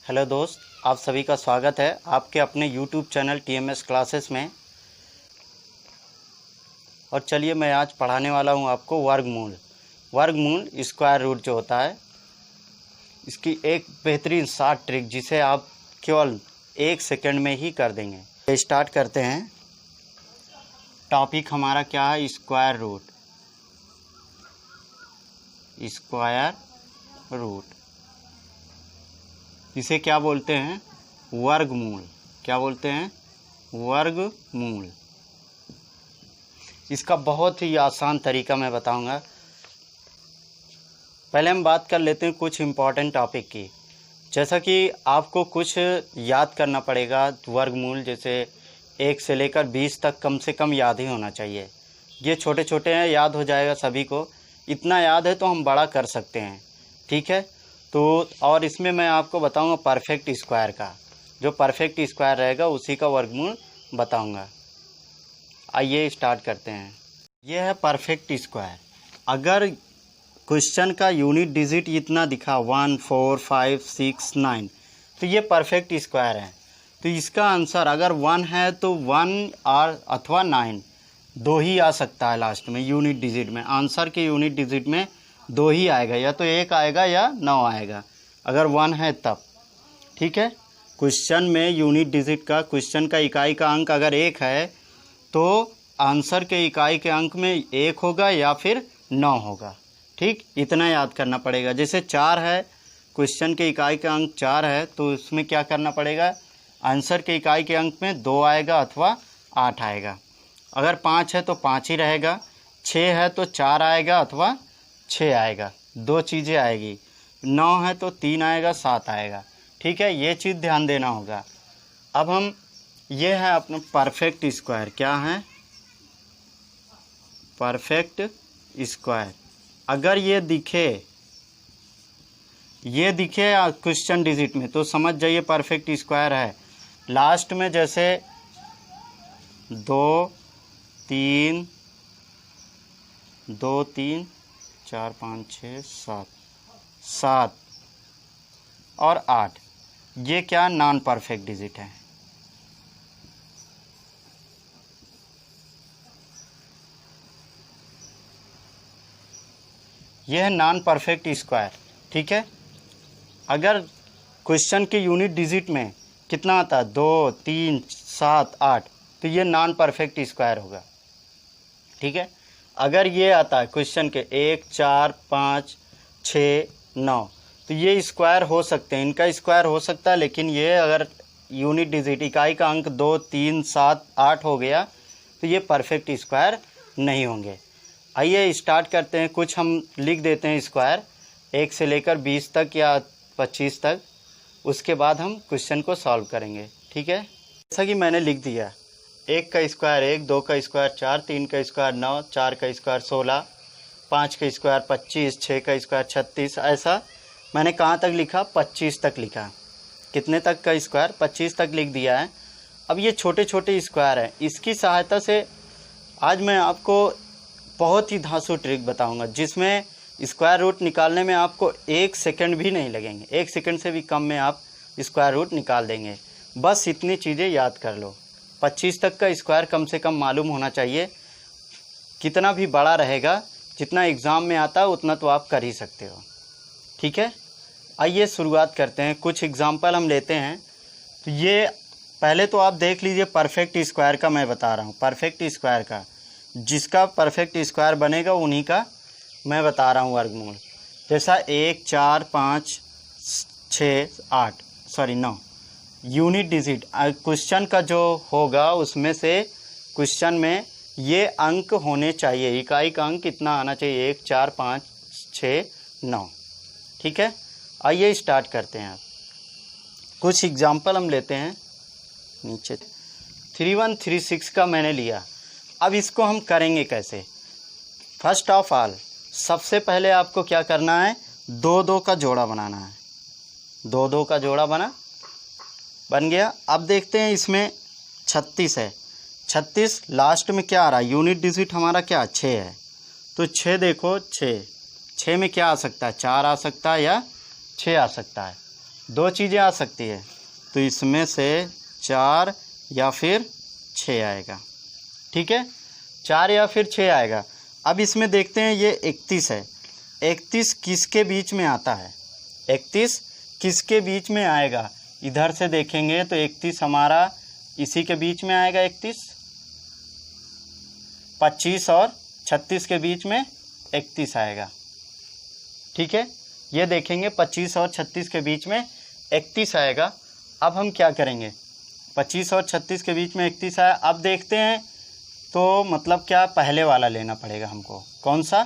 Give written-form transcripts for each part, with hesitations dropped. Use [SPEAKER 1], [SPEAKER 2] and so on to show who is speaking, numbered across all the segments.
[SPEAKER 1] Hello दोस्त, आप सभी का स्वागत है आपके अपने YouTube चैनल TMS क्लासेस में। और चलिए मैं आज पढ़ाने वाला हूं आपको वर्गमूल स्क्वायर रूट जो होता है, इसकी एक बेहतरीन शॉर्ट ट्रिक जिसे आप केवल 1 सेकंड में ही कर देंगे। स्टार्ट करते हैं। टॉपिक हमारा क्या है? स्क्वायर रूट इसे क्या बोलते हैं? वर्गमूल। क्या बोलते हैं? वर्गमूल। इसका बहुत ही आसान तरीका मैं बताऊंगा। पहले हम बात कर लेते हैं कुछ इम्पॉर्टेंट टॉपिक की। जैसा कि आपको कुछ याद करना पड़ेगा वर्गमूल, जैसे 1 से लेकर 20 तक कम से कम याद ही होना चाहिए। ये छोटे छोटे हैं, याद हो जाएगा सभी को। इतना याद है तो हम बड़ा कर सकते हैं, ठीक है। तो और इसमें मैं आपको बताऊंगा परफेक्ट स्क्वायर का। जो परफेक्ट स्क्वायर रहेगा उसी का वर्गमूल बताऊंगा। आइए स्टार्ट करते हैं। यह है परफेक्ट स्क्वायर। अगर क्वेश्चन का यूनिट डिजिट इतना दिखा 1 4 5 6 9, तो ये परफेक्ट स्क्वायर है। तो इसका आंसर अगर 1 है तो 1 और अथवा 9 दो ही आ सकता है लास्ट में यूनिट डिजिट में। आंसर के यूनिट डिजिट में दो ही आएगा, या तो 1 आएगा या 9 आएगा अगर 1 है तब, ठीक है। क्वेश्चन में यूनिट डिजिट का, क्वेश्चन का इकाई का अंक अगर 1 है तो आंसर के इकाई के अंक में 1 होगा या फिर 9 होगा, ठीक। इतना याद करना पड़ेगा। जैसे 4 है, क्वेश्चन के इकाई का अंक 4 है, तो उसमें क्या करना पड़ेगा? आंसर के इकाई के अंक में 2 आएगा अथवा 8 आएगा। अगर 5 है तो 5 ही रहेगा। 6 है तो 4 आएगा अथवा 6 आएगा, दो चीज़ें आएगी। 9 है तो 3 आएगा, 7 आएगा, ठीक है। ये चीज़ ध्यान देना होगा। अब हम, ये है अपना परफेक्ट स्क्वायर। क्या है? Perfect square. अगर ये दिखे क्वेश्चन डिजिट में तो समझ जाइए परफेक्ट स्क्वायर है। लास्ट में जैसे 2 3 4 5 6 7 और 8, ये क्या नॉन परफेक्ट डिजिट है। यह है नॉन परफेक्ट स्क्वायर, ठीक है। अगर क्वेश्चन के यूनिट डिजिट में कितना आता है 2 3 7 8, तो ये नॉन परफेक्ट स्क्वायर होगा, ठीक है। अगर ये आता है क्वेश्चन के 1 4 5 6 9, तो ये स्क्वायर हो सकते हैं, इनका स्क्वायर हो सकता है। लेकिन ये अगर यूनिट डिजिट इकाई का अंक 2 3 7 8 हो गया तो ये परफेक्ट स्क्वायर नहीं होंगे। आइए स्टार्ट करते हैं। कुछ हम लिख देते हैं स्क्वायर 1 से लेकर 20 तक या 25 तक, उसके बाद हम क्वेश्चन को सॉल्व करेंगे, ठीक है। जैसा कि मैंने लिख दिया, 1 का स्क्वायर 1, 2 का स्क्वायर 4, 3 का स्क्वायर 9, 4 का स्क्वायर 16, 5 का स्क्वायर 25, 6 का स्क्वायर 36। ऐसा मैंने कहाँ तक लिखा? 25 तक लिखा। कितने तक का स्क्वायर? 25 तक लिख दिया है। अब ये छोटे छोटे स्क्वायर हैं, इसकी सहायता से आज मैं आपको बहुत ही धांसू ट्रिक बताऊंगा, जिसमें स्क्वायर रूट निकालने में आपको 1 सेकंड भी नहीं लगेंगे। 1 सेकंड से भी कम में आप स्क्वायर रूट निकाल देंगे। बस इतनी चीज़ें याद कर लो। 25 तक का स्क्वायर कम से कम मालूम होना चाहिए। कितना भी बड़ा रहेगा, जितना एग्ज़ाम में आता है उतना तो आप कर ही सकते हो, ठीक है। आइए शुरुआत करते हैं। कुछ एग्जाम्पल हम लेते हैं। तो ये पहले तो आप देख लीजिए परफेक्ट स्क्वायर का मैं बता रहा हूँ। परफेक्ट स्क्वायर का, जिसका परफेक्ट स्क्वायर बनेगा उन्हीं का मैं बता रहा हूँ वर्गमूल। जैसा 1 4 5 6 8 9 यूनिट डिजिट क्वेश्चन का जो होगा उसमें से क्वेश्चन में ये अंक होने चाहिए। इकाई का अंक कितना आना चाहिए? 1 4 5 6 9, ठीक है। आइए स्टार्ट करते हैं। कुछ एग्जाम्पल हम लेते हैं। नीचे 3136 का मैंने लिया। अब इसको हम करेंगे कैसे? फर्स्ट ऑफ ऑल सबसे पहले आपको क्या करना है? 2 2 का जोड़ा बनाना है। 2 2 का जोड़ा बन गया। अब देखते हैं इसमें 36 है। 36 लास्ट में क्या आ रहा है? यूनिट डिजिट हमारा क्या? 6 है। तो 6 देखो, 6 में क्या आ सकता है? 4 आ सकता है या 6 आ सकता है। दो चीज़ें आ सकती है, तो इसमें से 4 या फिर 6 आएगा। ठीक है, 4 या फिर 6 आएगा। अब इसमें देखते हैं ये 31 है, 31 किसके बीच में आता है, 31 किसके बीच में आएगा। इधर से देखेंगे तो 31 हमारा इसी के बीच में आएगा, 31, 25 और 36 के बीच में 31 आएगा। ठीक है, ये देखेंगे 25 और 36 के बीच में 31 आएगा। अब हम क्या करेंगे, 25 और 36 के बीच में 31 आया। अब देखते हैं तो मतलब क्या, पहले वाला लेना पड़ेगा हमको। कौन सा,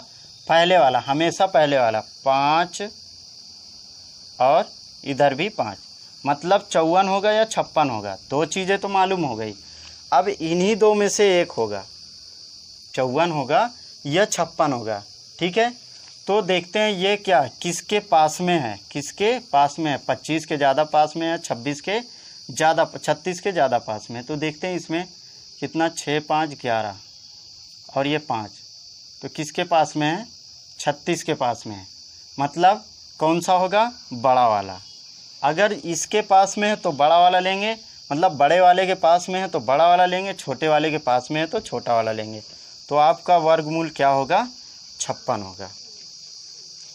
[SPEAKER 1] पहले वाला, हमेशा पहले वाला। 5 और इधर भी 5, मतलब 54 होगा या 56 होगा। दो चीज़ें तो मालूम हो गई। अब इन्हीं दो में से एक होगा, 54 होगा या 56 होगा। ठीक है, तो देखते हैं ये क्या किसके पास में है, किसके पास में है, 25 के ज़्यादा पास में है, 36 के ज़्यादा पास में है। तो देखते हैं इसमें कितना, 6 5 11 और ये 5, तो किसके पास में है, 36 के पास में है। मतलब कौन सा होगा, बड़ा वाला। अगर इसके पास में है तो बड़ा वाला लेंगे, मतलब बड़े वाले के पास में है तो बड़ा वाला लेंगे, छोटे वाले के पास में है तो छोटा वाला लेंगे। तो आपका वर्गमूल क्या होगा, 56 होगा।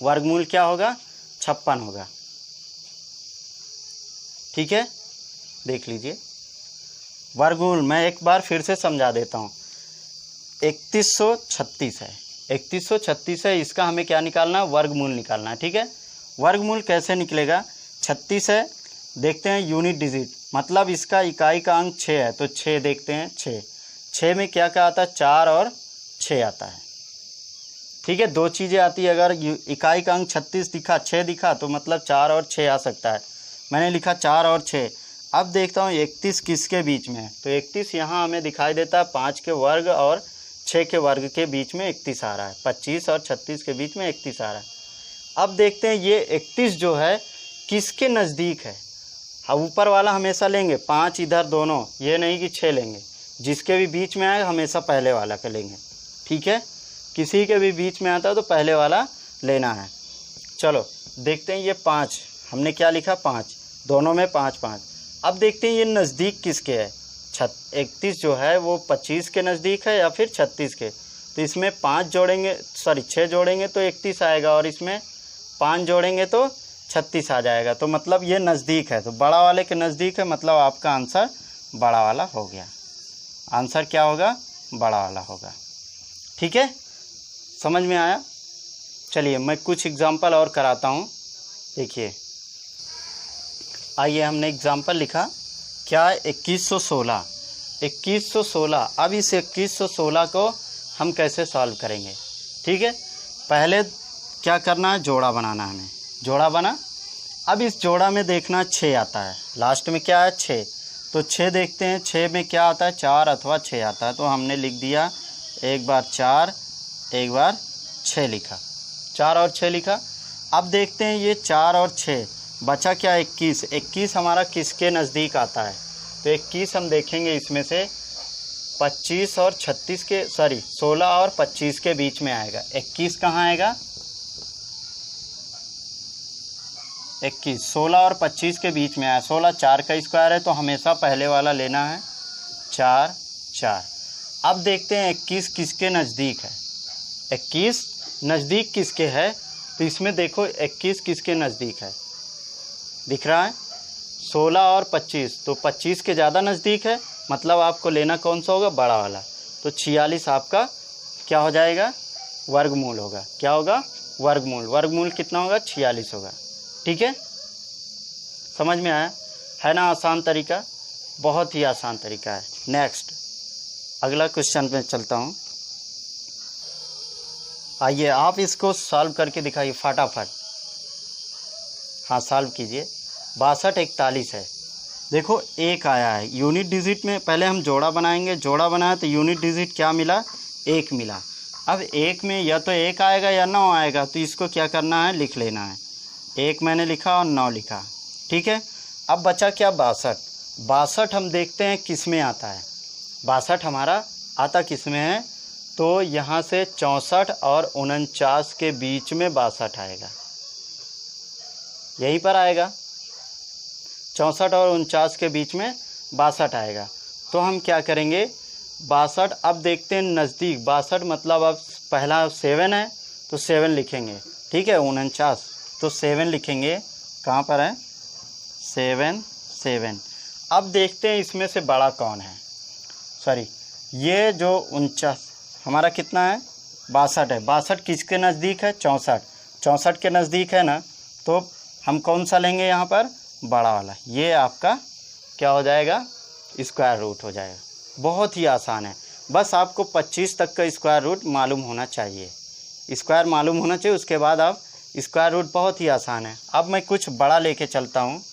[SPEAKER 1] वर्गमूल क्या होगा, 56 होगा। ठीक है, देख लीजिए वर्गमूल। मैं एक बार फिर से समझा देता हूँ। 3136 है, 3136 है, इसका हमें क्या निकालना है, वर्गमूल निकालना है। ठीक है, वर्गमूल कैसे निकलेगा, 36 है, देखते हैं यूनिट डिजिट, मतलब इसका इकाई का अंक 6 है, तो 6 देखते हैं, 6 में क्या क्या आता है, 4 और 6 आता है। ठीक है, दो चीज़ें आती है। अगर इकाई का अंक 36 दिखा, 6 दिखा, तो मतलब 4 और 6 आ सकता है। मैंने लिखा 4 और 6। अब देखता हूँ 31 किसके बीच में है, तो 31 यहाँ हमें दिखाई देता है 5 के वर्ग और 6 के वर्ग के बीच में 31 आ रहा है। 25 और 36 के बीच में 31 आ रहा है। अब देखते हैं ये 31 जो है किसके नज़दीक है। हम ऊपर वाला हमेशा लेंगे, 5 इधर दोनों, ये नहीं कि 6 लेंगे। जिसके भी बीच में आए हमेशा पहले वाला का लेंगे। ठीक है, किसी के भी बीच में आता है तो पहले वाला लेना है। चलो देखते हैं ये 5, हमने क्या लिखा, 5, दोनों में 5 5। अब देखते हैं ये नज़दीक किसके है, 31 जो है वो 25 के नज़दीक है या फिर 36 के। तो इसमें 5 जोड़ेंगे, 6 जोड़ेंगे तो 31 आएगा, और इसमें 5 जोड़ेंगे तो 36 आ जाएगा। तो मतलब ये नज़दीक है, तो बड़ा वाले के नज़दीक है, मतलब आपका आंसर बड़ा वाला हो गया। आंसर क्या होगा, बड़ा वाला होगा। ठीक है, समझ में आया। चलिए मैं कुछ एग्जांपल और कराता हूँ। देखिए, आइए हमने एग्जांपल लिखा क्या, 2116। अब इस 2116 को हम कैसे सॉल्व करेंगे। ठीक है, पहले क्या करना है, जोड़ा बनाना है हमें। जोड़ा बना। अब इस जोड़ा में देखना 6 आता है, लास्ट में क्या है, 6। तो 6 देखते हैं, 6 में क्या आता है, 4 अथवा 6 आता है। तो हमने लिख दिया, एक बार 4, एक बार 6 लिखा, 4 और 6 लिखा। अब देखते हैं ये 4 और 6, बचा क्या, 21। 21 हमारा किसके नज़दीक आता है, तो 21 हम देखेंगे इसमें से 25 और 36 के, 16 और 25 के बीच में आएगा। 21 कहाँ आएगा, 21 16 और 25 के बीच में आया। 16 4 का स्क्वायर है, तो हमेशा पहले वाला लेना है, 4 4। अब देखते हैं 21 किसके नज़दीक है, 21 नज़दीक किसके है। तो इसमें देखो 21 किसके नज़दीक है, दिख रहा है 16 और 25, तो 25 के ज़्यादा नज़दीक है, मतलब आपको लेना कौन सा होगा, बड़ा वाला। तो 46 आपका क्या हो जाएगा, वर्गमूल होगा। क्या होगा, वर्गमूल। वर्गमूल कितना होगा, 46 होगा। ठीक है, समझ में आया है ना। आसान तरीका, बहुत ही आसान तरीका है। नेक्स्ट अगला क्वेश्चन पे चलता हूँ। आइए आप इसको सॉल्व करके दिखाइए फटाफट। हाँ सॉल्व कीजिए। 62 41 है। देखो 1 आया है यूनिट डिजिट में। पहले हम जोड़ा बनाएंगे, जोड़ा बनाया तो यूनिट डिजिट क्या मिला, 1 मिला। अब 1 में या तो 1 आएगा या 9 आएगा, तो इसको क्या करना है, लिख लेना है। 1 मैंने लिखा और 9 लिखा। ठीक है, अब बचा क्या, 62। 62 हम देखते हैं किस में आता है। 62 हमारा आता किस में है, तो यहाँ से 64 और 49 के बीच में 62 आएगा, यहीं पर आएगा। 64 और 49 के बीच में 62 आएगा। तो हम क्या करेंगे, 62, अब देखते हैं नज़दीक, 62 मतलब अब पहला 7 है तो 7 लिखेंगे, ठीक है। 49 तो 7 लिखेंगे, कहाँ पर है 7 7। अब देखते हैं इसमें से बड़ा कौन है, सॉरी ये जो 49 हमारा कितना है 62 है, 62 किसके नज़दीक है 64, 64 के नज़दीक है ना, तो हम कौन सा लेंगे यहाँ पर बड़ा वाला, ये आपका क्या हो जाएगा स्क्वायर रूट हो जाएगा। बहुत ही आसान है, बस आपको 25 तक का स्क्वायर रूट मालूम होना चाहिए, स्क्वायर मालूम होना चाहिए, उसके बाद आप स्क्वायर रूट बहुत ही आसान है। अब मैं कुछ बड़ा लेके चलता हूँ।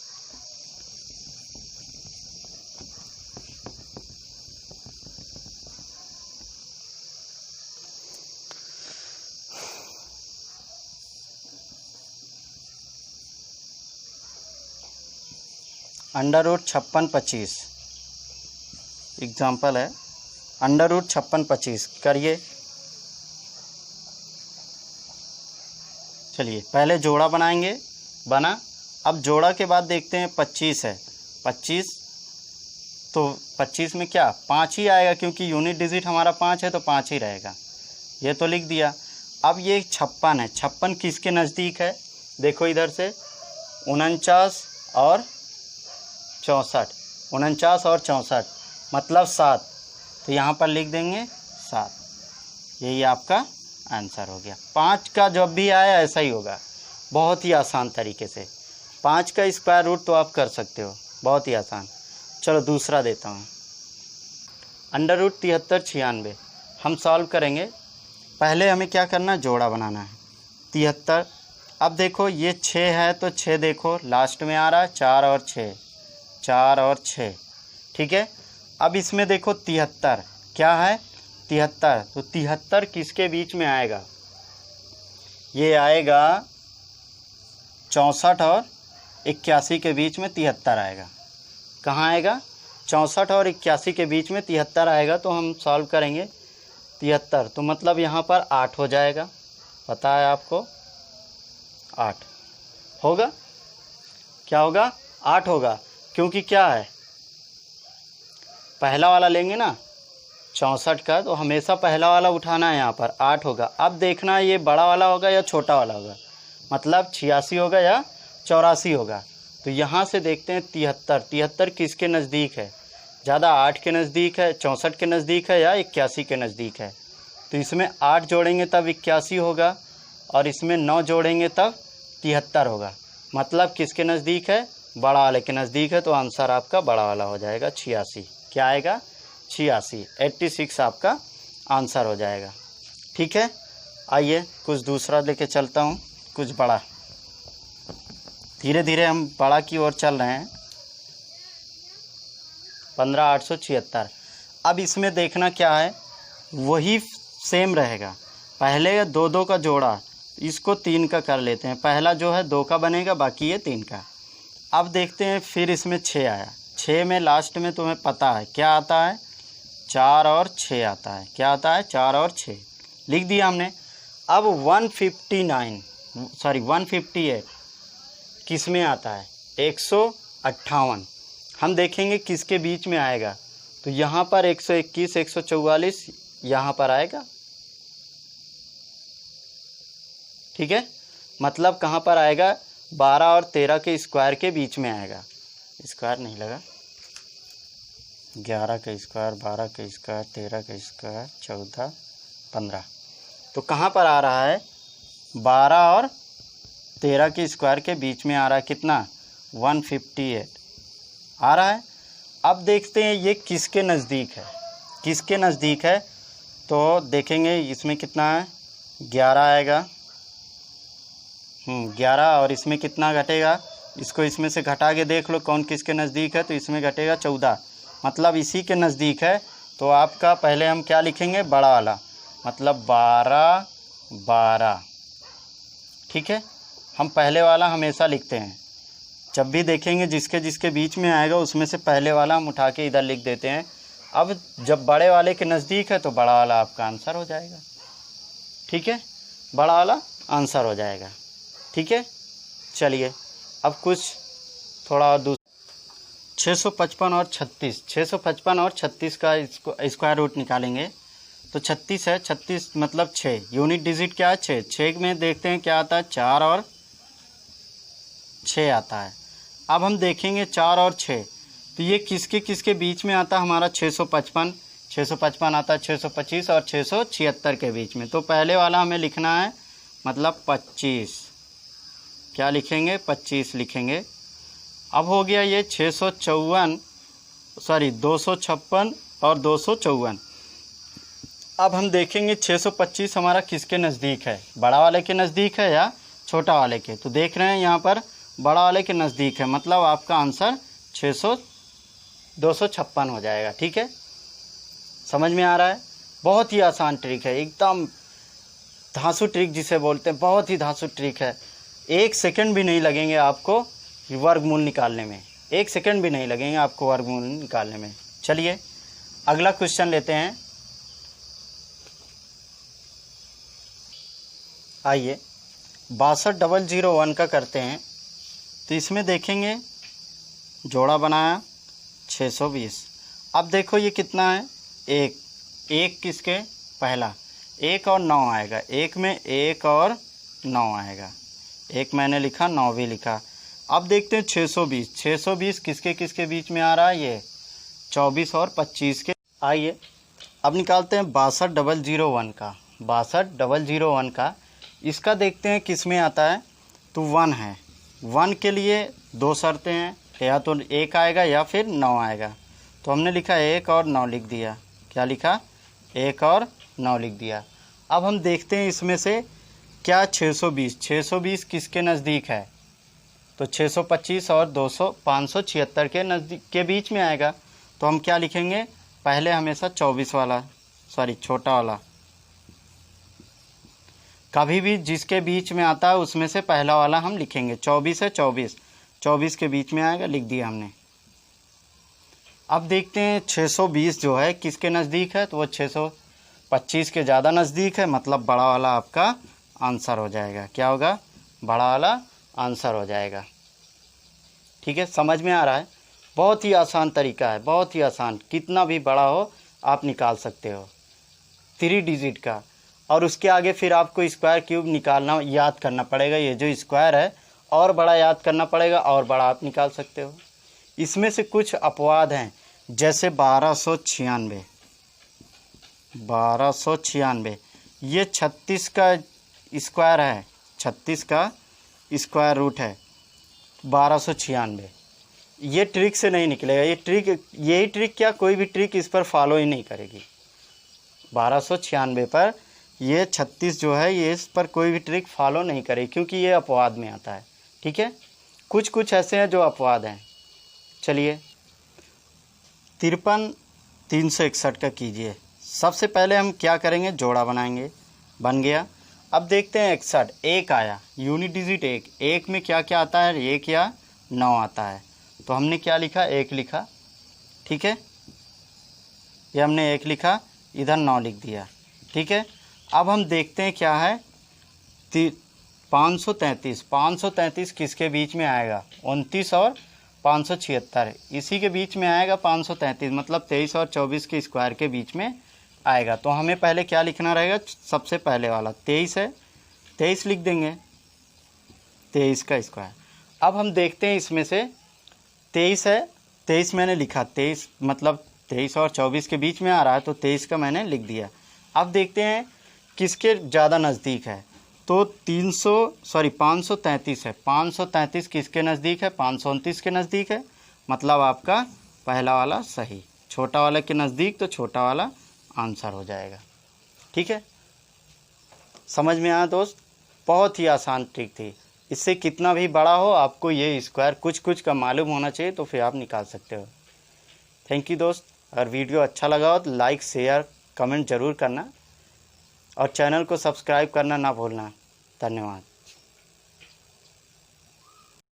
[SPEAKER 1] अंडर रूट 56 25 एग्जाम्पल है, अंडर रूट 56 25 करिए। चलिए पहले जोड़ा बनाएंगे, बना। अब जोड़ा के बाद देखते हैं 25 है, 25 तो 25 में क्या 5 ही आएगा, क्योंकि यूनिट डिजिट हमारा 5 है तो 5 ही रहेगा, ये तो लिख दिया। अब ये 56 है, 56 किसके नज़दीक है, देखो इधर से 49 और 64, 49 और 64 मतलब 7, तो यहाँ पर लिख देंगे 7, यही आपका आंसर हो गया। 5 का जब भी आया ऐसा ही होगा, बहुत ही आसान तरीके से 5 का स्क्वायर रूट तो आप कर सकते हो, बहुत ही आसान। चलो दूसरा देता हूँ, अंडर रूट 73 96 हम सॉल्व करेंगे। पहले हमें क्या करना है जोड़ा बनाना है 73। अब देखो ये 6 है तो 6 देखो लास्ट में आ रहा है, 4 और 6, 4 और 6, ठीक है। अब इसमें देखो 73 क्या है 73, तो 73 किसके बीच में आएगा, ये आएगा 64 और 81 के बीच में 73 आएगा। कहाँ आएगा 64 और 81 के बीच में 73 आएगा, तो हम सॉल्व करेंगे 73, तो मतलब यहाँ पर 8 हो जाएगा, पता है आपको 8 होगा, क्या होगा 8 होगा, क्योंकि क्या है पहला वाला लेंगे ना 64 का, तो हमेशा पहला वाला उठाना है, यहाँ पर 8 होगा। अब देखना है ये बड़ा वाला होगा या छोटा वाला होगा, मतलब 86 होगा या 84 होगा। तो यहाँ से देखते हैं 73, 73 किसके नज़दीक है ज़्यादा, 8 के नज़दीक है, 64 के नज़दीक है या 81 के नज़दीक है। तो इसमें 8 जोड़ेंगे तब 81 होगा, और इसमें 9 जोड़ेंगे तब 73 होगा, मतलब किसके नज़दीक है बड़ा वाले के नज़दीक है। तो आंसर आपका बड़ा वाला हो जाएगा 86, क्या आएगा 86, 86 आपका आंसर हो जाएगा, ठीक है। आइए कुछ दूसरा लेके चलता हूँ, कुछ बड़ा, धीरे धीरे हम बड़ा की ओर चल रहे हैं। 15876। अब इसमें देखना क्या है, वही सेम रहेगा, पहले 2 2 का जोड़ा, इसको 3 का कर लेते हैं, पहला जो है 2 का बनेगा, बाकी ये 3 का। अब देखते हैं फिर इसमें 6 आया, 6 में लास्ट में तुम्हें पता है क्या आता है 4 और 6 आता है, क्या आता है 4 और 6 लिख दिया हमने। अब 158 किस में आता है 158, हम देखेंगे किसके बीच में आएगा, तो यहाँ पर 121 144 यहाँ पर आएगा, ठीक है, मतलब कहाँ पर आएगा 12 और 13 के स्क्वायर के बीच में आएगा, स्क्वायर नहीं लगा, 11 का स्क्वायर 12 का स्क्वायर 13 का स्क्वायर 14 15, तो कहाँ पर आ रहा है 12 और 13 के स्क्वायर के बीच में आ रहा है, कितना 158 आ रहा है। अब देखते हैं ये किसके नज़दीक है, किसके नज़दीक है, तो देखेंगे इसमें कितना है 11 आएगा, 11, और इसमें कितना घटेगा, इसको इसमें से घटा के देख लो कौन किसके नज़दीक है, तो इसमें घटेगा 14, मतलब इसी के नज़दीक है। तो आपका पहले हम क्या लिखेंगे बड़ा वाला, मतलब 12 12, ठीक है। हम पहले वाला हमेशा लिखते हैं, जब भी देखेंगे जिसके जिसके बीच में आएगा उसमें से पहले वाला हम उठा के इधर लिख देते हैं। अब जब बड़े वाले के नज़दीक है तो बड़ा वाला आपका आंसर हो जाएगा, ठीक है, बड़ा वाला आंसर हो जाएगा, ठीक है। चलिए अब कुछ थोड़ा और 655 और 36, 655 और 36 का स्क्वायर रूट निकालेंगे तो 36 है, 36 मतलब 6, यूनिट डिजिट क्या है 6, 6 में देखते हैं क्या आता है 4 और 6 आता है। अब हम देखेंगे 4 और 6 तो ये किसके किसके बीच में आता है हमारा 655, 655 आता है 625 और 676 के बीच में। तो पहले वाला हमें लिखना है मतलब 25, क्या लिखेंगे 25 लिखेंगे। अब हो गया ये 256 और 254। अब हम देखेंगे 625 हमारा किसके नज़दीक है, बड़ा वाले के नज़दीक है या छोटा वाले के। तो देख रहे हैं यहाँ पर बड़ा वाले के नज़दीक है, मतलब आपका आंसर 256 हो जाएगा। ठीक है, समझ में आ रहा है। बहुत ही आसान ट्रिक है, एकदम धांसू ट्रिक जिसे बोलते हैं, बहुत ही धांसू ट्रिक है। 1 सेकंड भी नहीं लगेंगे आपको वर्गमूल निकालने में, 1 सेकंड भी नहीं लगेंगे आपको वर्गमूल निकालने में। चलिए अगला क्वेश्चन लेते हैं। आइए 62001 का करते हैं। तो इसमें देखेंगे जोड़ा बनाया 620। अब देखो ये कितना है, एक किसके पहला 1 और 9 आएगा, 1 में 1 और 9 आएगा, 1 मैंने लिखा 9 भी लिखा। अब देखते हैं 620, 620 किसके किसके बीच में आ रहा है, ये 24 और 25 के। आइए अब निकालते हैं 62001 का, 62001 का। इसका देखते हैं किस में आता है, तो 1 है। 1 के लिए 2 शर्तें हैं, या तो 1 आएगा या फिर 9 आएगा। तो हमने लिखा 1 और 9 लिख दिया, क्या लिखा 1 और 9 लिख दिया। अब हम देखते हैं इसमें से क्या 620 किसके नज़दीक है, तो 625 और 576 के नज़दीक के बीच में आएगा। तो हम क्या लिखेंगे, पहले हमेशा 24 वाला छोटा वाला, कभी भी जिसके बीच में आता है उसमें से पहला वाला हम लिखेंगे। 24 है, 24 के बीच में आएगा, लिख दिया हमने। अब देखते हैं 620 जो है किसके नज़दीक है, तो वो 625 के ज़्यादा नज़दीक है, मतलब बड़ा वाला आपका आंसर हो जाएगा। क्या होगा, बड़ा वाला आंसर हो जाएगा। ठीक है, समझ में आ रहा है। बहुत ही आसान तरीका है, बहुत ही आसान, कितना भी बड़ा हो आप निकाल सकते हो 3 डिजिट का। और उसके आगे फिर आपको स्क्वायर क्यूब निकालना याद करना पड़ेगा, ये जो स्क्वायर है और बड़ा याद करना पड़ेगा, और बड़ा आप निकाल सकते हो। इसमें से कुछ अपवाद हैं, जैसे 1296, ये 36 का स्क्वायर है, 36 का स्क्वायर रूट है 1296। ये ट्रिक से नहीं निकलेगा, यही ट्रिक क्या, कोई भी ट्रिक इस पर फॉलो ही नहीं करेगी। 1296 पर ये 36 जो है ये इस पर कोई भी ट्रिक फॉलो नहीं करेगी, क्योंकि ये अपवाद में आता है। ठीक है, कुछ ऐसे हैं जो अपवाद हैं। चलिए 53,361 का कीजिए। सबसे पहले हम क्या करेंगे, जोड़ा बनाएंगे, बन गया। अब देखते हैं 61, 1 आया, यूनिट डिजिट 1 में क्या क्या आता है, 1 या 9 आता है। तो हमने क्या लिखा, 1 लिखा। ठीक है, ये हमने 1 लिखा, इधर 9 लिख दिया। ठीक है, अब हम देखते हैं क्या है, 533 किसके बीच में आएगा, 29 और 576, इसी के बीच में आएगा 533, मतलब 23 और 24 के स्क्वायर के बीच में आएगा। तो हमें पहले क्या लिखना रहेगा, सबसे पहले वाला 23 है, 23 लिख देंगे, 23 का स्क्वायर। अब हम देखते हैं इसमें से 23 है, 23 मैंने लिखा, 23 मतलब 23 और 24 के बीच में आ रहा है, तो 23 का मैंने लिख दिया। अब देखते हैं किसके ज़्यादा नज़दीक है, तो 533 है, 533 किसके नज़दीक है, 529 के नज़दीक है, मतलब आपका पहला वाला सही, छोटा वाला के नज़दीक, तो छोटा वाला आंसर हो जाएगा। ठीक है, समझ में आया दोस्त, बहुत ही आसान ट्रिक थी। इससे कितना भी बड़ा हो आपको ये स्क्वायर कुछ का मालूम होना चाहिए, तो फिर आप निकाल सकते हो। थैंक यू दोस्त। अगर वीडियो अच्छा लगा हो तो लाइक शेयर कमेंट ज़रूर करना, और चैनल को सब्सक्राइब करना ना भूलना। धन्यवाद।